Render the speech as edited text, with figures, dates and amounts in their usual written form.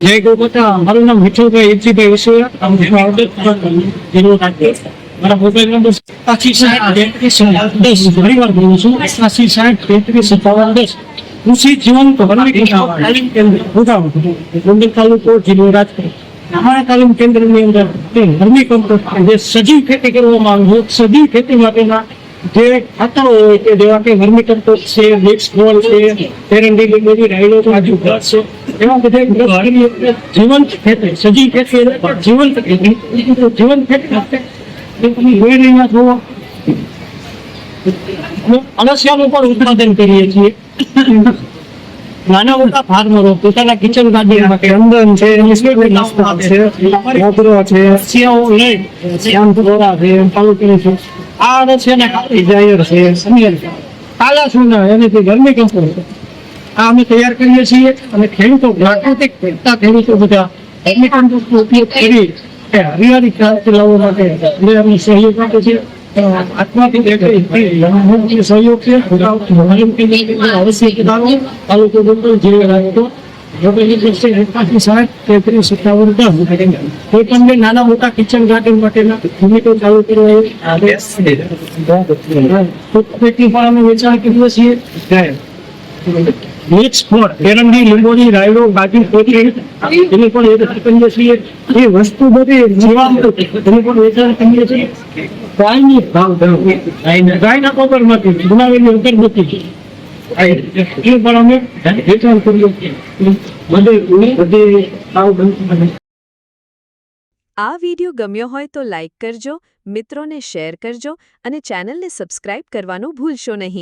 જય ગોમાતા. મારું નામ વિઠ્ઠલભાઈ એચજીભાઈ વિસોયા. મારા મોબાઈલ નંબર 8060 ઘણીવાર બોલું છું 8060 કૃષિ જીવન તાલીમ કેન્દ્ર ગોંડલ તાલુકો જિલ્લો રાજકોટ. અમારા તાલીમ કેન્દ્રની અંદર વર્મી કમ્પોસ્ટ જે સજીવ ખેતી કરવામાં આવે છે, સજીવ ખેતી માટેના જે ખાતરો હોય કે જેવા કે વર્મી કમ્પોસ્ટ છે, મિક્સ ગોળ છે, એરંડી લીંબોડી રાયડો કાજુ ઘાસ છે, એવા બધા જીવંત ખેતી, સજીવ ખેતી એટલે જીવંત ખેતી. જીવંત ખેતી માટે તમે જોઈ રહ્યા છો અળસિયાનું પણ ઉત્પાદન કરીએ છીએ. નાના મોટા ફાર્મરો પોતાના કિચન ગાર્ડન માટે અંદન છે, નાસ્તા છે, મોગરો છે, સેવ લઈ શ્યામપુરા છે, પાલુકી છે, આ અળસિયાને કાપી જાયર છે, સમિયર છે, કાલા સોના એનાથી ગરમી કંપોસ્ટ આ અમે તૈયાર કરીએ છીએ. અને ખેડૂતો પ્રાકૃતિક ખેડૂતો બધા ગરમી કંપોસ્ટનો ઉપયોગ કરી હરિયાળી ક્રાંતિ લાવવા માટે અમે સહયોગ આપે છે. આત્માથી સહયોગ છે. અવશ્ય પધારો. તાલુકો ગોંડલ જિલ્લો રાજકોટ. કોઈ પણ નાના મોટા કિચન ગાર્ડન માટેના યુનિટો ચાલુ કરવા પણ અમે વેચાણ કરીએ છીએ. મિક્સ ફોડ એરંડી લીંબોડી રાયડો ગાજર કોથળી એની પણ કરીએ છીએ. એ વસ્તુ બધી જીવામૃત એનું પણ વેચાણ કરીએ છીએ. ગાયની ગાયના ગોબરમાંથી બનાવેલી અગરબત્તી એ પણ અમે વેચાણ કરીએ છીએ. આ વિડિયો ગમ્યો હોય તો લાઇક કરજો, મિત્રોને શેર કરજો અને ચેનલને સબસ્ક્રાઇબ કરવાનું ભૂલશો નહીં.